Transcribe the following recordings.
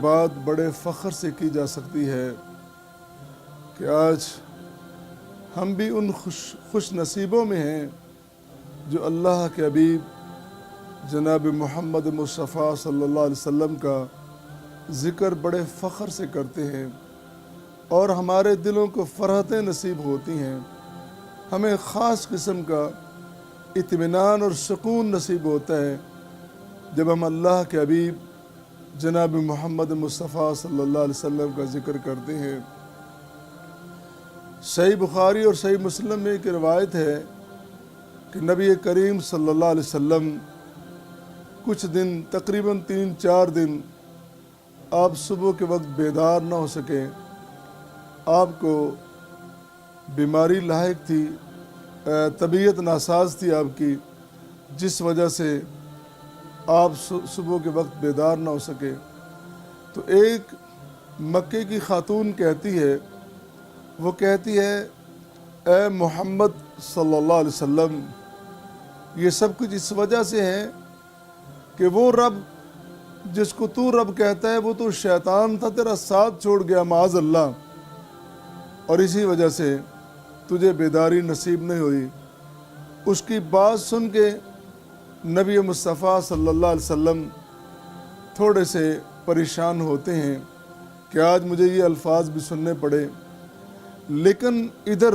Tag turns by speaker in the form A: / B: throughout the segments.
A: بات بڑے فخر سے کی جا سکتی ہے کہ آج ہم بھی ان خوش نصیبوں میں ہیں جو اللہ کے حبیب جناب محمد مصطفیٰ صلی اللہ علیہ وسلم کا ذکر بڑے فخر سے کرتے ہیں اور ہمارے دلوں کو فرحتیں نصیب ہوتی ہیں، ہمیں خاص قسم کا اطمینان اور سکون نصیب ہوتا ہے جب ہم اللہ کے حبیب جناب محمد مصطفیٰ صلی اللہ علیہ وسلم کا ذکر کرتے ہیں۔ صحیح بخاری اور صحیح مسلم میں ایک روایت ہے کہ نبی کریم صلی اللہ علیہ وسلم کچھ دن تقریباً 3-4 دن آپ صبح کے وقت بیدار نہ ہو سکے، آپ کو بیماری لاحق تھی، طبیعت ناساز تھی آپ کی، جس وجہ سے آپ صبح کے وقت بیدار نہ ہو سکے۔ تو ایک مکے کی خاتون کہتی ہے، وہ کہتی ہے اے محمد صلی اللہ علیہ وسلم، یہ سب کچھ اس وجہ سے ہے کہ وہ رب جس کو تو رب کہتا ہے وہ تو شیطان تھا، تیرا ساتھ چھوڑ گیا معاذ اللہ، اور اسی وجہ سے تجھے بیداری نصیب نہیں ہوئی۔ اس کی بات سن کے نبی مصطفیٰ صلی اللہ علیہ وسلم تھوڑے سے پریشان ہوتے ہیں کہ آج مجھے یہ الفاظ بھی سننے پڑے، لیکن ادھر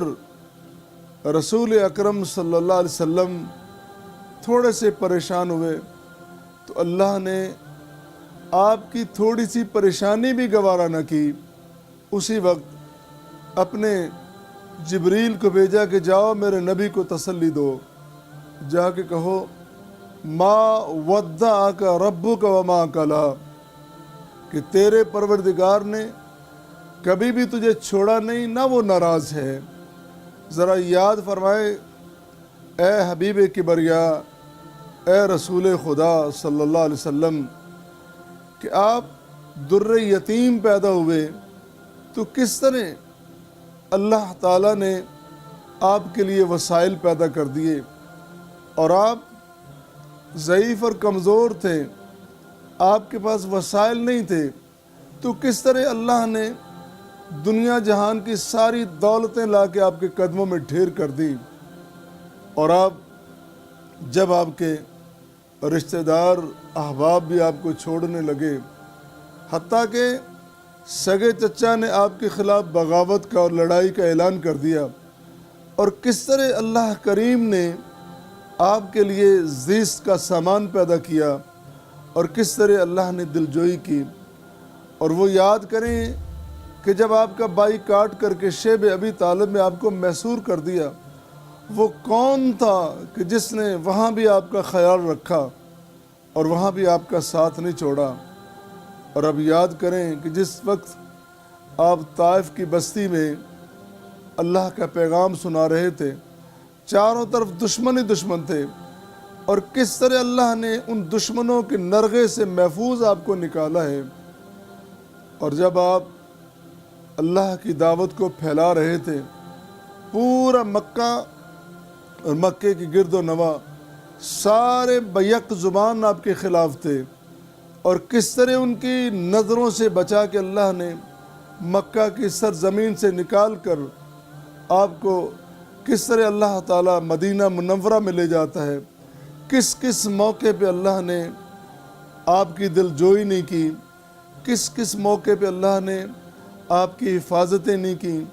A: رسول اکرم صلی اللہ علیہ وسلم تھوڑے سے پریشان ہوئے تو اللہ نے آپ کی تھوڑی سی پریشانی بھی گوارا نہ کی، اسی وقت اپنے جبریل کو بھیجا کہ جاؤ میرے نبی کو تسلی دو، جا کے کہو ما ودعک ربک وما قلی، کہ تیرے پروردگار نے کبھی بھی تجھے چھوڑا نہیں، نہ وہ ناراض ہے۔ ذرا یاد فرمائے اے حبیب کبریا، اے رسول خدا صلی اللہ علیہ وسلم، کہ آپ در یتیم پیدا ہوئے تو کس طرح اللہ تعالیٰ نے آپ کے لیے وسائل پیدا کر دیے، اور آپ ضعیف اور کمزور تھے، آپ کے پاس وسائل نہیں تھے، تو کس طرح اللہ نے دنیا جہان کی ساری دولتیں لا کے آپ کے قدموں میں ڈھیر کر دی، اور آپ جب آپ کے رشتہ دار احباب بھی آپ کو چھوڑنے لگے، حتیٰ کہ سگے چچا نے آپ کے خلاف بغاوت کا اور لڑائی کا اعلان کر دیا، اور کس طرح اللہ کریم نے آپ کے لیے زیست کا سامان پیدا کیا، اور کس طرح اللہ نے دلجوئی کی۔ اور وہ یاد کریں کہ جب آپ کا بائی کاٹ کر کے شیب ابی طالب میں آپ کو محصور کر دیا، وہ کون تھا کہ جس نے وہاں بھی آپ کا خیال رکھا اور وہاں بھی آپ کا ساتھ نہیں چھوڑا۔ اور اب یاد کریں کہ جس وقت آپ طائف کی بستی میں اللہ کا پیغام سنا رہے تھے، چاروں طرف دشمن ہی دشمن تھے، اور کس طرح اللہ نے ان دشمنوں کے نرغے سے محفوظ آپ کو نکالا ہے۔ اور جب آپ اللہ کی دعوت کو پھیلا رہے تھے، پورا مکہ اور مکے کی گرد و نواح سارے بیک زبان آپ کے خلاف تھے، اور کس طرح ان کی نظروں سے بچا کے اللہ نے مکہ کی سرزمین سے نکال کر آپ کو کس طرح اللہ تعالیٰ مدینہ منورہ میں لے جاتا ہے، کس کس موقع پہ اللہ نے آپ کی دل جوئی نہیں کی، کس کس موقع پہ اللہ نے آپ کی حفاظتیں نہیں کی،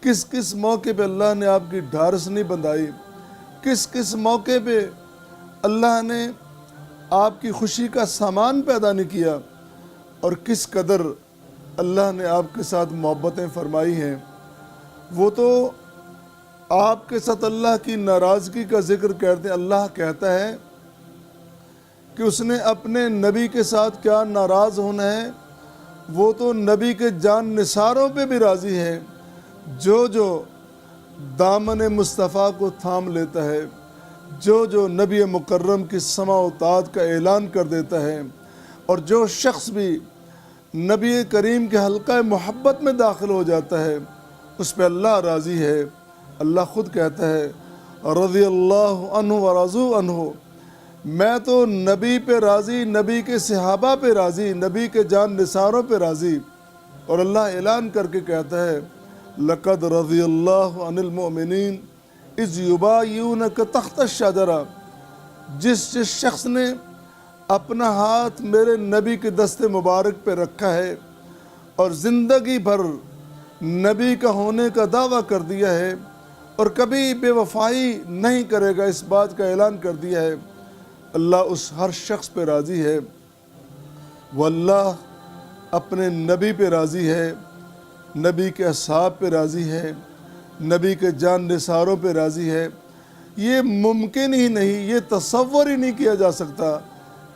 A: کس کس موقع پہ اللہ نے آپ کی ڈھارس نہیں بندھائی، کس کس موقع پہ اللہ نے آپ کی خوشی کا سامان پیدا نہیں کیا، اور کس قدر اللہ نے آپ کے ساتھ محبتیں فرمائی ہیں۔ وہ تو آپ کے ساتھ اللہ کی ناراضگی کا ذکر کرتے ہیں، اللہ کہتا ہے کہ اس نے اپنے نبی کے ساتھ کیا ناراض ہونا ہے، وہ تو نبی کے جان نثاروں پہ بھی راضی ہے، جو دامن مصطفیٰ کو تھام لیتا ہے، جو نبی مکرم کی سماع و اطاعت کا اعلان کر دیتا ہے، اور جو شخص بھی نبی کریم کے حلقہ محبت میں داخل ہو جاتا ہے، اس پہ اللہ راضی ہے۔ اللہ خود کہتا ہے رضی اللہ عنہ ورضوا عنہ، میں تو نبی پہ راضی، نبی کے صحابہ پہ راضی، نبی کے جان نثاروں پہ راضی۔ اور اللہ اعلان کر کے کہتا ہے لَقَدْ رَضِيَ اللَّهُ عَنِ الْمُؤْمِنِينَ إِذْ يُبَايِعُونَكَ تَحْتَ الشَّجَرَةِ، جس شخص نے اپنا ہاتھ میرے نبی کے دست مبارک پہ رکھا ہے اور زندگی بھر نبی کا ہونے کا دعویٰ کر دیا ہے اور کبھی بے وفائی نہیں کرے گا، اس بات کا اعلان کر دیا ہے، اللہ اس ہر شخص پہ راضی ہے۔ واللہ اپنے نبی پہ راضی ہے، نبی کے اصحاب پہ راضی ہے، نبی کے جان نثاروں پہ راضی ہے۔ یہ ممکن ہی نہیں، یہ تصور ہی نہیں کیا جا سکتا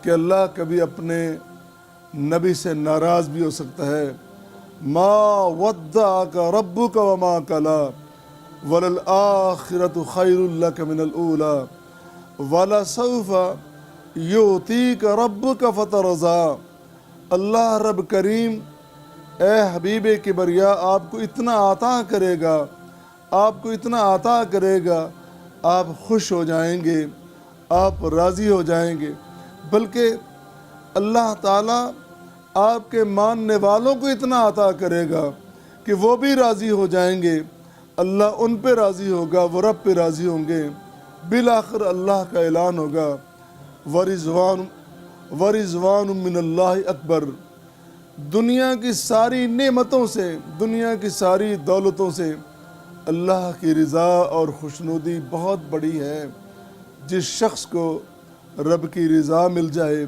A: کہ اللہ کبھی اپنے نبی سے ناراض بھی ہو سکتا ہے۔ ما ودعک ربک وما قلی وللآخرۃ خیر لک من الاولی ولسوف یعطیک ربک فترضی۔ اللہ رب کریم اے حبیب کبریا آپ کو اتنا عطا کرے گا، آپ کو اتنا عطا کرے گا، آپ خوش ہو جائیں گے، آپ راضی ہو جائیں گے، بلکہ اللہ تعالیٰ آپ کے ماننے والوں کو اتنا عطا کرے گا کہ وہ بھی راضی ہو جائیں گے، اللہ ان پہ راضی ہوگا، وہ رب پہ راضی ہوں گے۔ بالآخر اللہ کا اعلان ہوگا وَرِضْوَانٌ مِّنَ اللَّهِ اکبر۔ دنیا کی ساری نعمتوں سے، دنیا کی ساری دولتوں سے اللہ کی رضا اور خوشنودی بہت بڑی ہے۔ جس شخص کو رب کی رضا مل جائے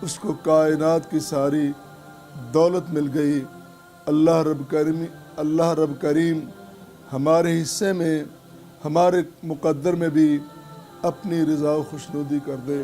A: اس کو کائنات کی ساری دولت مل گئی۔ اللہ رب کریم ہمارے حصے میں، ہمارے مقدر میں بھی اپنی رضا و خوشنودی کر دے۔